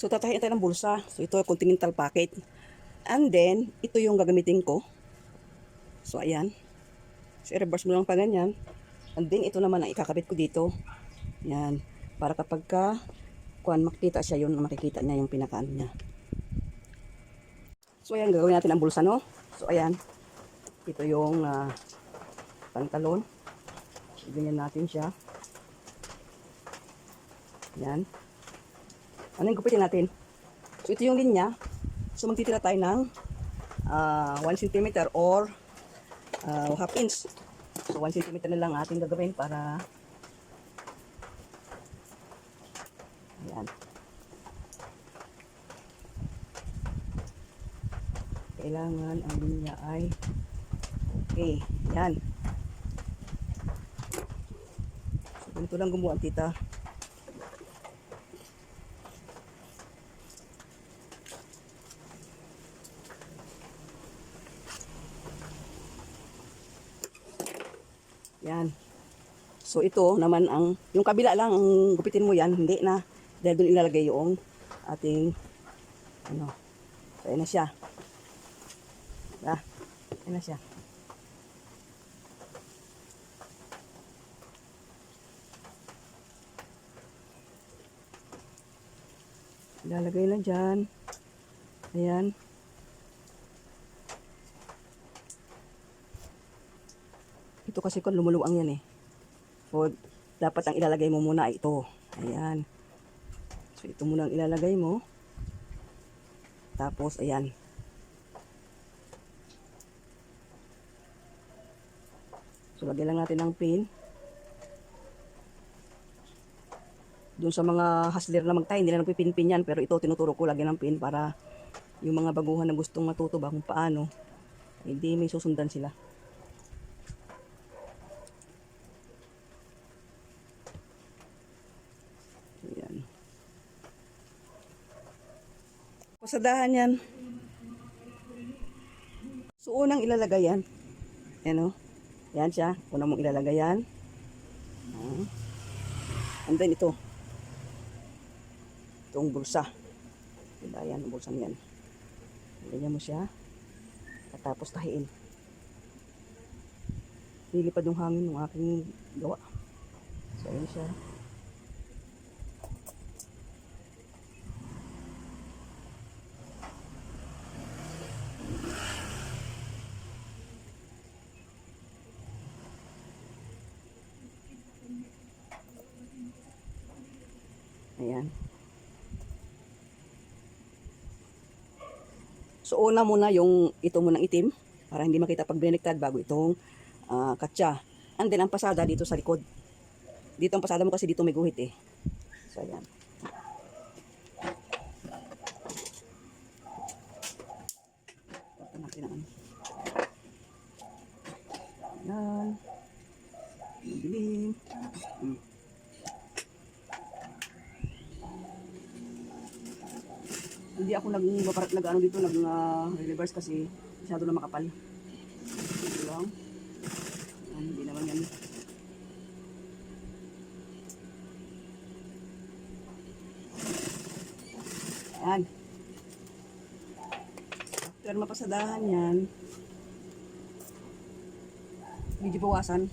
So, tatahiin tayo ng bulsa. So, ito continental packet. And then, ito yung gagamitin ko. So, ayan. So, i-reverse mo lang pa ganyan. And then, ito naman ang ikakabit ko dito. Yan. Para kapag makikita siya yun, makikita niya yung pinakaan niya. So, ayan, gagawin natin ang bulsa, no? So, ayan. Ito yung pantalon. Ganyan natin siya. Yan. Ano yung gupitin natin? So, ito yung linya. So, magtitira tayo ng 1 cm or half inch. So, 1 cm na lang ating gagawin para yan. Kailangan ang linya ay okay. Yan. So, ganito lang gumawa, tita. Yan. So, ito naman yung kabila lang, ang gupitin mo yan, hindi na. Dahil doon ilalagay yung ating, so, ayan na siya. Ayan na siya. Ilalagay na dyan. Ayan. Ito kasi kung lumuluwang yan eh. So, dapat ang ilalagay mo muna ay ito. Ayan. So, ito muna ang ilalagay mo. Tapos, ayan. So, lagyan lang natin ng pin. Doon sa mga hustler na magtahi, hindi na nagpipin-pin yan. Pero ito, tinuturo ko lagyan ng pin para yung mga baguhan na gustong matuto ba kung paano, hindi may susundan sila. Ayan. Pasadahan yan. So, unang ilalagay yan. Ayan o. Yan siya. Unang mong ilalagay yan. And then ito. Itong bulsa. Diba yan, ang bulsang yan. Ganyan mo siya. At tapos tahiin. Nilipad yung hangin ng aking gawa. So, ayan siya. Ayan. So, una muna yung ito munang itim para hindi makita pag biniktad bago itong katsa. And then, ang pasada dito sa likod. Dito ang pasada mo kasi dito may guhit eh. So, ayan. Ito natin ang ayan. Dilim. Hindi ako nag-reverse kasi masyado na makapal. Ito lang. Hindi naman yan. Ayan. After mapasadahan yan, medyo bawasan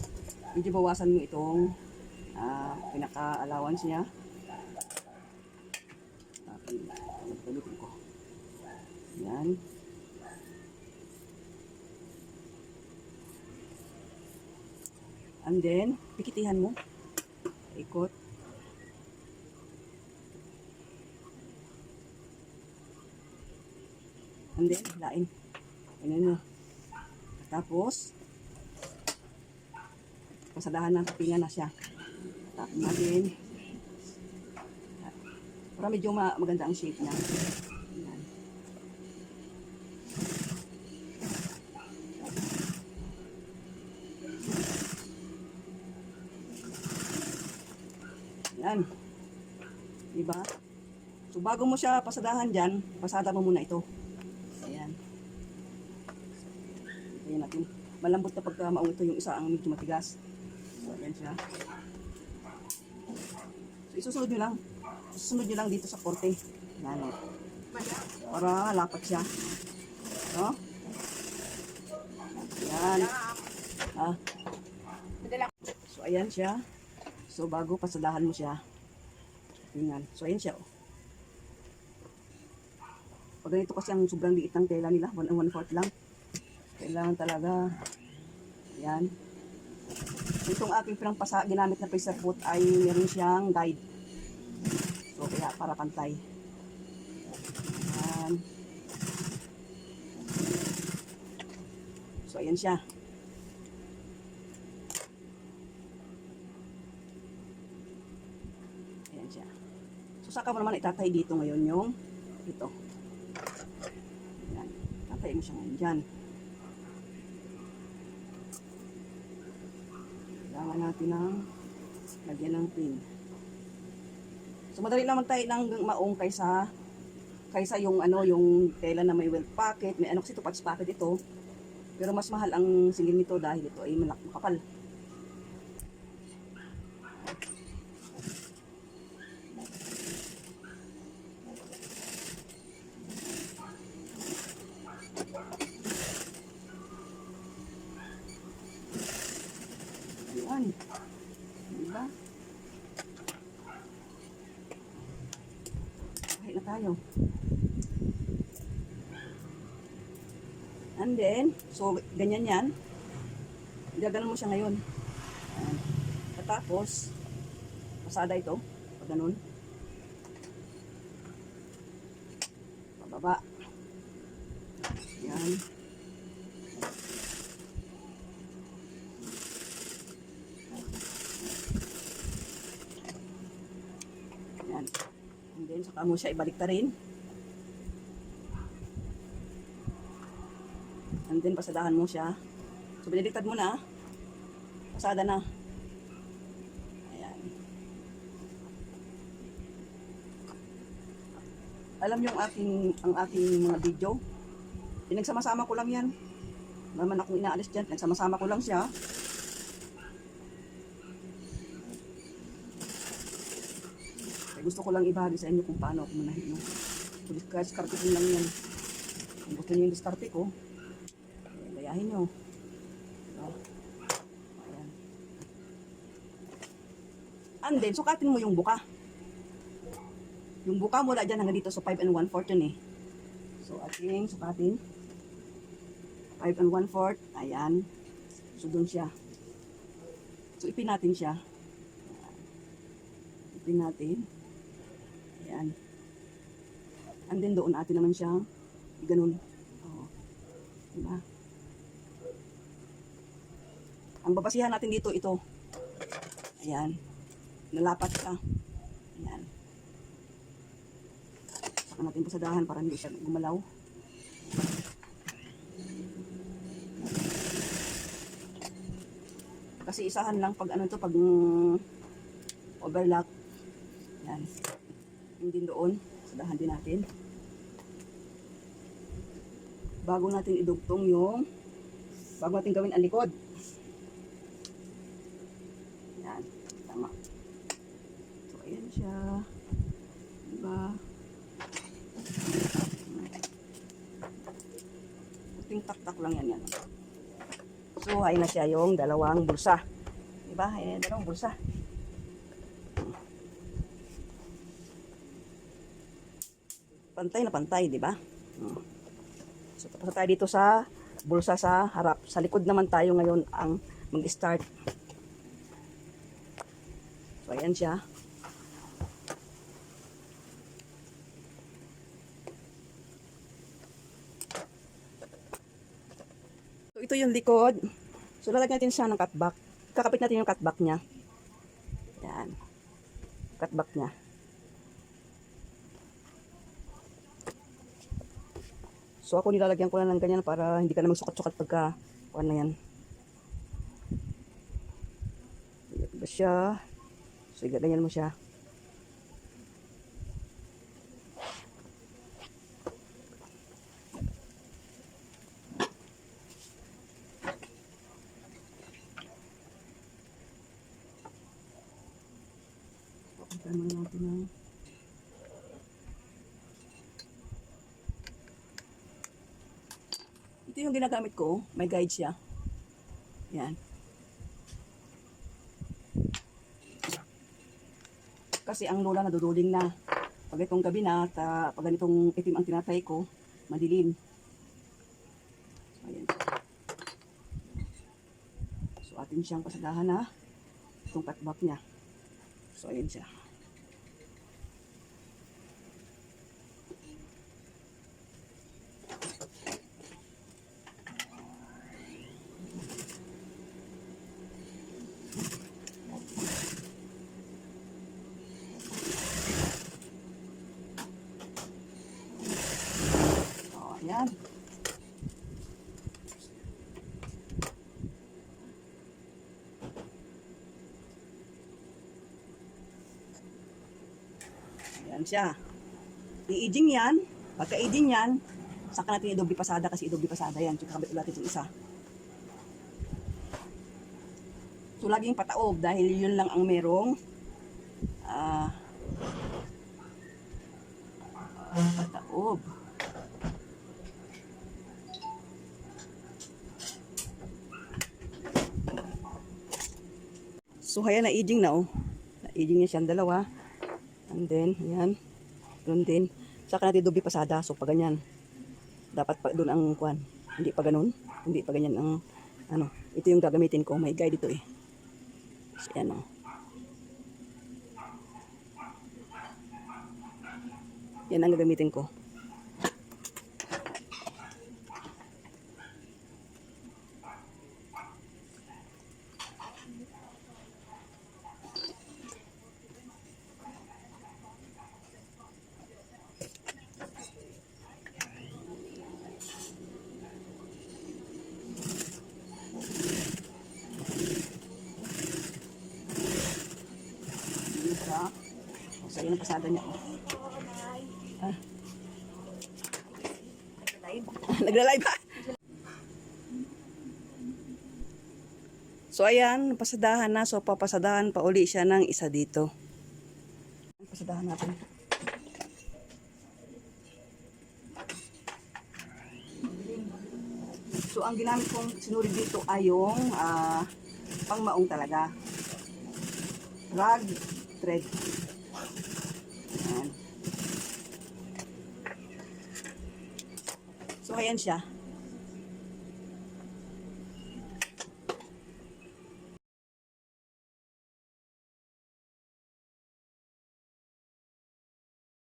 mo itong pinaka-allowance niya. Pagpulutin ko. Yan. And then, pikitihan mo. Ikot. And then, lain. Ganyan mo. Tapos, pasadahan na, kapingan na siya. Tapos natin. Para medyo maganda ang shape niya. Yan. Yan. Diba? So, bago mo siya pasadahan dyan, pasada mo muna ito. Ayan. Ayan natin. Malambot na pagka maung ito yung isa ang medyo matigas. So, ayan siya. So, isusunod nyo lang. Susunod nyo lang dito sa korte. Yan o. Para lapat siya. No? Yan. Ah. So, ayan siya. So, bago pasadahan mo siya. Tingnan. So, ayan siya. Oh. Pag ganito kasi ang sobrang liit ng tela nila, 1 and 1/4 lang. Kailangan talaga. Ayan. Itong aking pinangpasa, ginamit na pressure foot ay meron siyang guide. So, kaya para pantay. Ayan. So, ayan siya. Ayan siya. So, saka mo naman itatay dito ngayon yung ito. Ayan. Tatay mo siya ngayon dyan. Kailangan natin ng lagyan ng pin. So, madali lang magtahi ng maong kaysa yung yung tela na may welt pocket, may kasi ito patch pocket ito. Pero mas mahal ang singil nito dahil ito ay makapal. Ayan. Diba? Kahit na tayo. And then, so, ganyan yan. Gaganon mo siya ngayon. Ayan. Tapos, pasada ito. Pag ganun. Pababa. Ayan. Ayan. And then, saka mo siya ibalik ta rin. And then, pasadahan mo siya. So, biniliktad mo na. Pasada na. Ayan. Alam yung ang aking mga video. Pinagsama-sama ko lang yan. Naman akong inaalis dyan. Pinagsama-sama ko lang siya. Kaya gusto ko lang ibahagi sa inyo kung paano ako manahin. So, diskarte ko lang yan. Kung gusto niyo yung diskarte ko, gayahin nyo. So, ayan. And then, sukatin mo yung buka. Yung buka mula dyan hanggang dito. So, 5 and 1/4 yun eh. So, ating sukatin. 5 and 1/4. Ayan. So, dun siya. So, ipin natin siya. Ayan. Ipin natin. Ayan. And then, doon natin naman siya. Ganun. Oo. Diba? Ang babasihan natin dito, ito. Ayan. Nalapat ka. Ayan. Saka natin pasadahan para hindi siya gumalaw. Kasi isahan lang pag pag overlock. Ayan. Hindi doon. Sadahan din natin. Bago natin idugtong bago natin gawin ang likod. Yan. Tama. So, ayan siya. Diba? Puting tak-tak lang yan. So, ay na siya yung dalawang bulsa. Diba? Ayan, dalawang bulsa. Pantay na pantay, diba? So, tapos tayo dito sa bulsa sa harap. Sa likod naman tayo ngayon ang mag-start. So, ayan siya. So, ito yung likod. So, lalagyan natin siya ng cutback. Kakapit natin yung cutback niya. Ayan. Cutback niya. So, ako nilalagyan ko na ng ganyan para hindi ka na magsukat-sukat pagka na yan. Diba siya? So, ganyan mo siya. Papunta muna natin ng Ito yung ginagamit ko. May guide siya. Yan. Kasi ang lola naduduling na. Pag itong gabi na, pag ganitong itim ang tinatay ko, madilim. So, ayan. So, atin siyang pasadahan na itong cutback niya. So, ayan siya. Ayan. Ayan siya. I-aging yan. Pagka-aging yan, saka natin i-doble pasada kasi i-doble pasada yan. So, kakabit ulit itong isa. So, laging pataob dahil yun lang ang merong pataob. So, ayan, na-aging na, oh. Na-aging niya siyang dalawa. And then, ayan. Doon din. Saka natin doble pasada. So, pag ganyan. Dapat pa doon ang kuwan. Hindi pa ganun. Hindi pa ganyan ang, ano. Ito yung gagamitin ko. May guide ito, eh. So, ayan, oh. Yan ang gagamitin ko. Isa. So, yun ang pasada niya. Ah. Nagla-live ha? So, ayan. Pasadahan na. So, papasadahan pa uli siya ng isa dito. Pasadahan natin. So, ang ginamit kong sinuri dito ay yung pangmaong talaga. Rag thread. Ayan. So, ayan siya.